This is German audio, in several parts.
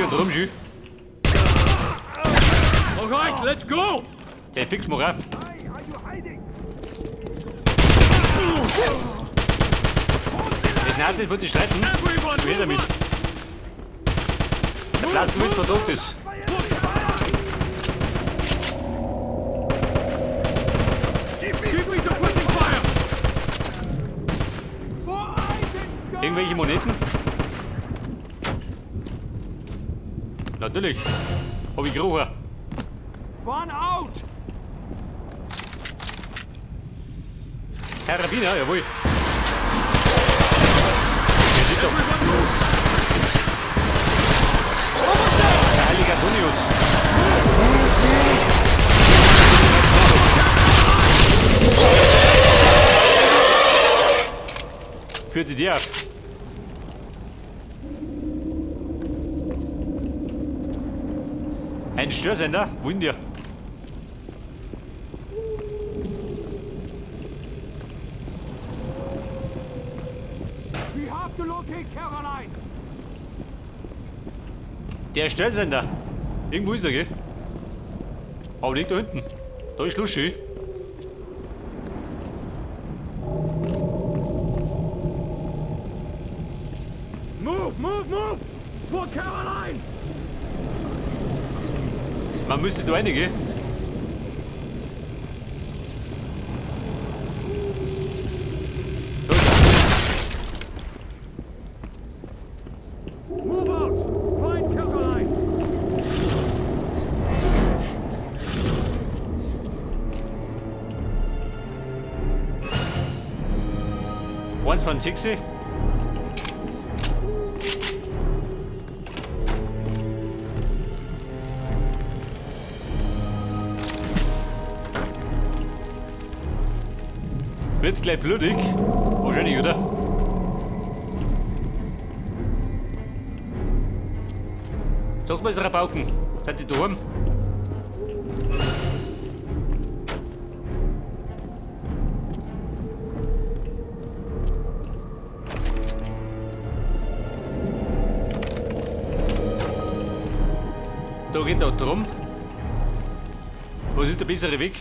einen Rumschü. Alright, let's go! Der fix mal rauf. Die Nazis wird sich streiten. Wer damit? Der Platz wird verdruckt ist. Irgendwelche Moneten? Natürlich. Hab ich gerochen. One out! Karabiner, jawohl. Der sieht doch. Der heilige Antonius. Führte die ab. Ein Störsender? Wohin dir? Der Störsender. Irgendwo ist er, gell? Aber nicht da hinten. Da ist Schluss, schön. Move! For Caroline! Man müsste da rein, gell? Da ist er. Move out! Find Caroline! 1 von 6. Wird's gleich blutig? Wahrscheinlich, oder? Sag mal, es Rabauken. Seid ihr daheim? Da geht da drum. Was ist der bessere Weg?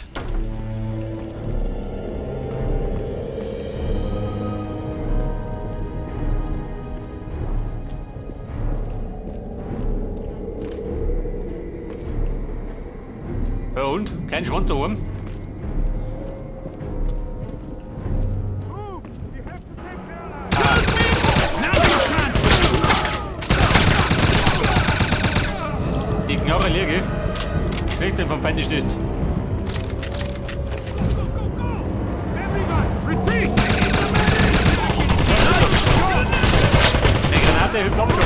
Ja und? Kein Schwand da oben? Die Knarre leer, gell? Schlecht, wenn vom Feind nicht ist. Die Granate hilft auch schon.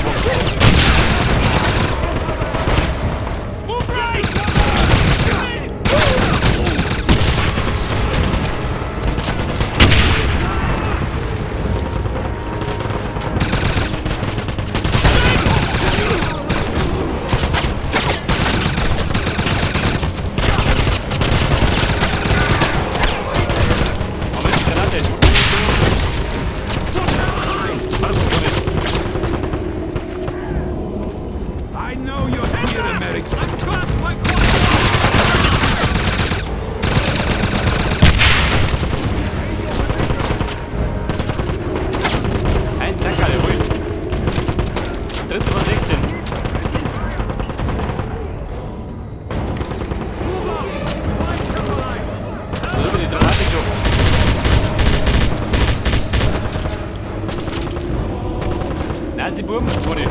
Die Buben, wo nicht?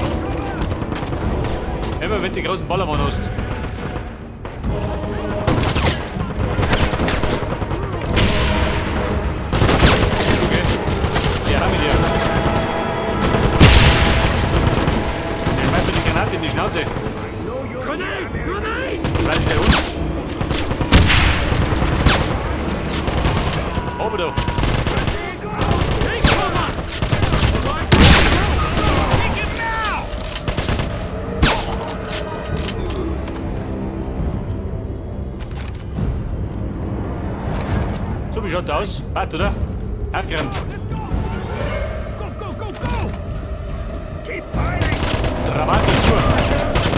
Immer wenn du die großen Ballermann hast. Okay. Ja, haben wir dir. Der schmeißt mir die Granate in die Schnauze. Grenade! Was ist der Hund? Oben da. Wie schaut aus? Passt, oder? Aufgeräumt. Go! Keep fighting! Dramatisch nur.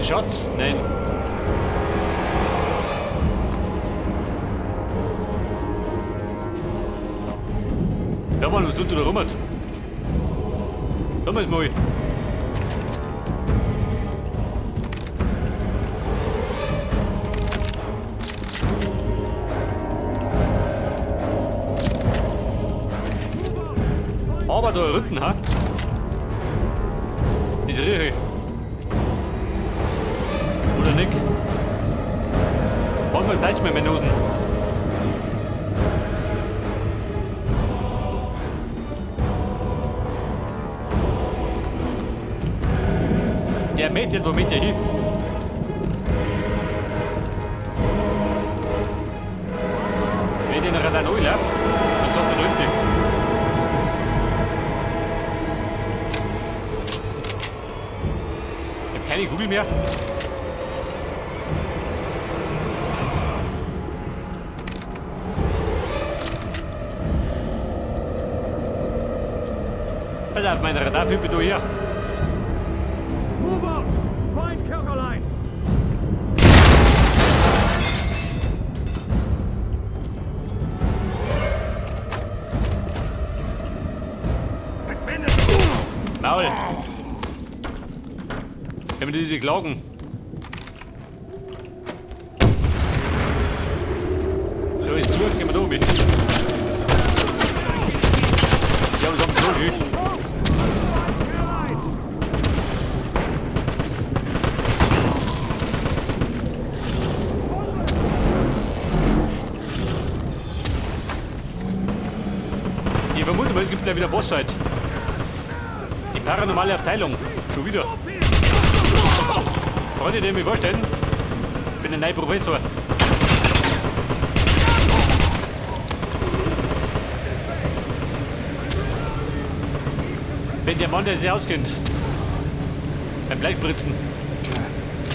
Schatz? Nein. Ja, Mann, was tut du da rum? Komm jetzt mal. Aber da Rücken, ha? Nicht rieche. Oder nicht? Manchmal teilt mir meine Nosen. Der mäht jetzt womit der hin. Wenn ich nachher dann anlaufe, dann kommt der Rücken. Ich hab keine Kugel mehr. Alter, auf meiner Radar führt mich da her. Move up! Find Caroline! Maul! Haben wir diese Glocken? So ist zu, gehen wir da oben. Ja, was haben wir so viel? Ich vermute mal, es gibt gleich wieder Bossfight. Die paranormale Abteilung. Schon wieder. Freunde, die mich vorstellen. Ich bin ein neuer Professor. Wenn der Mann, der sich auskennt. Beim Bleichspritzen.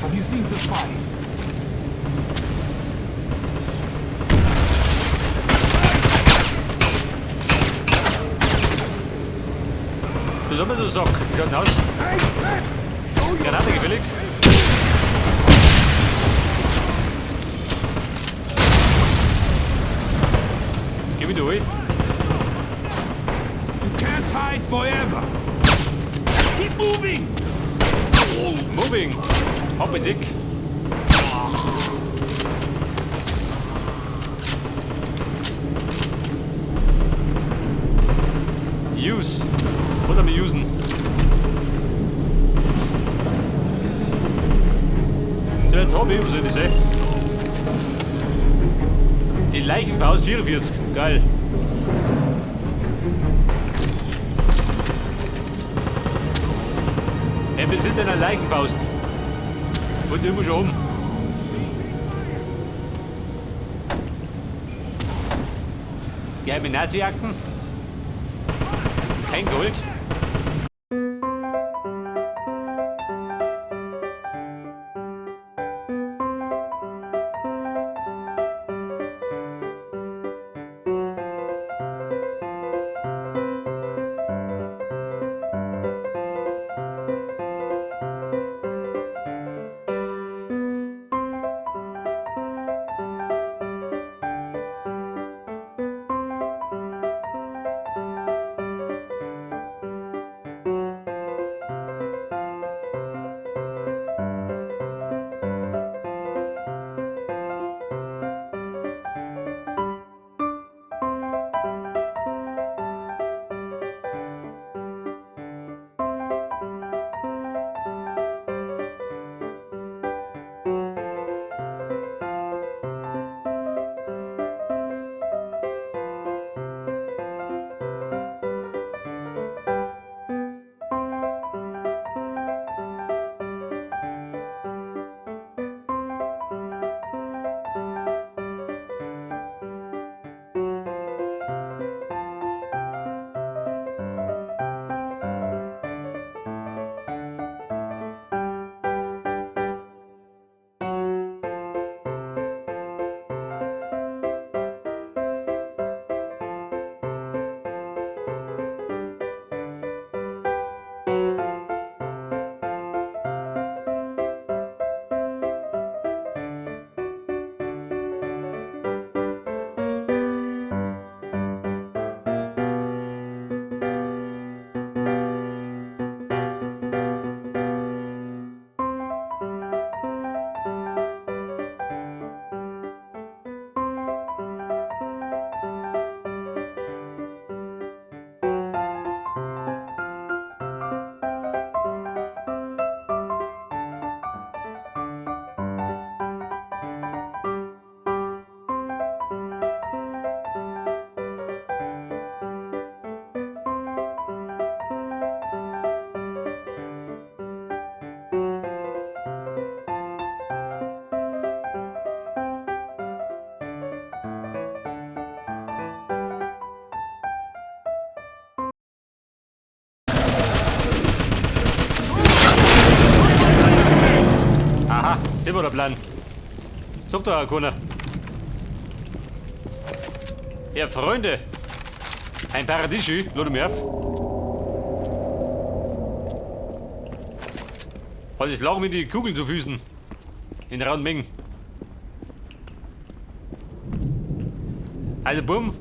Have you seen the spy? Was haben wir so Sack? Wie schaut denn aus? Granate gefällig? Geh mich durch. You can't hide forever! Keep moving! Moving. Hop in dick. Use. Oder wir usen. So ein Hobby, was soll das sein? Die Leichenfaust 44. Geil. Er besitzt eine Leichenfaust. Und immer schon um. Geheime Nazi-Akten. Kein Gold. Das war der Plan. Sagt doch auch keiner. Ja, Freunde. Ein Paradies, lade mich auf. Also, es lagen mir die Kugeln zu Füßen. In rauen Mengen. Also, bumm.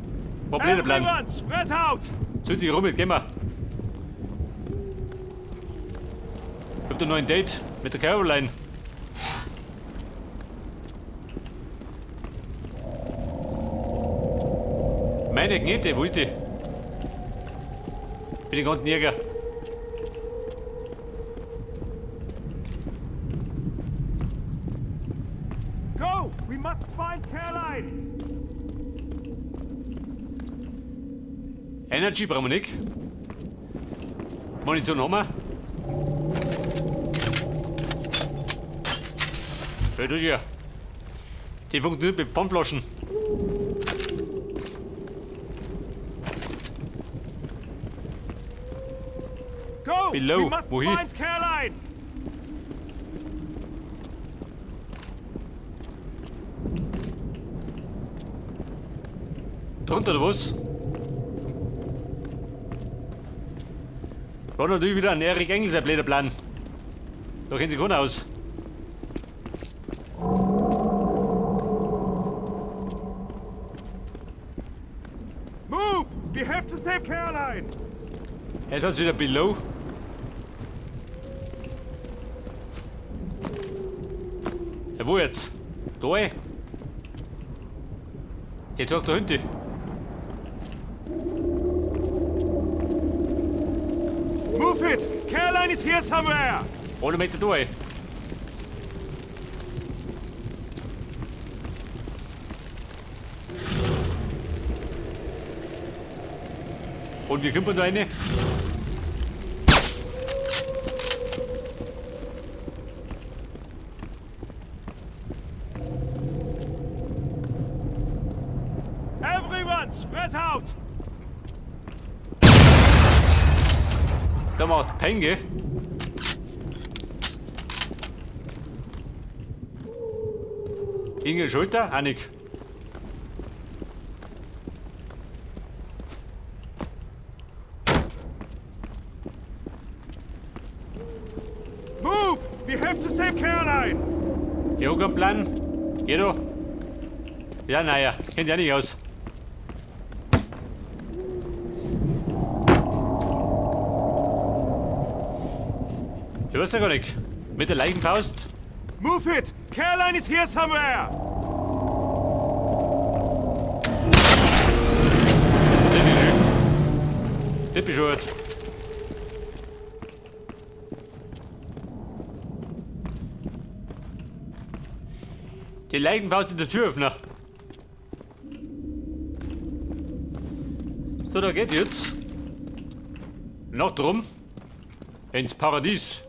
War blöder Plan. Everyone, spread out! Sollte ich rum, jetzt gehen wir. Ich hab da noch ein Date mit der Caroline. Meine Gnete, wo ist die? Bin ich ganz nirger. Go! We must find Caroline! Energy brauchen wir nicht. Munition haben wir. Hör du hier. Die funktioniert mit Pfandflaschen. Go! Below. We must Wohin? find Caroline! Drunter oder was? War natürlich wieder ein Erik Engels, ein blöder Plan. Da kennt sich keiner aus. Move! We have to save Caroline! Jetzt hat's wieder Below. Ja, wo jetzt? Da? Jetzt sagt da hinten. Move it! Caroline is here somewhere! 100 Meter da. Und wie kommt man da rein? Everyone, spread out! Da macht Penge. Inge Schulter, auch nicht. Move! We have to save Caroline! Ich hab keinen Plan. Geh du. Ja, naja, kennt ja nicht aus. Ich weiß ja gar nicht. Mit der Leichenfaust. Move it! Caroline is here somewhere! Das bist du. Die Leichenfaust in der Türöffner. So, da geht's jetzt. Noch drum. Ins Paradies.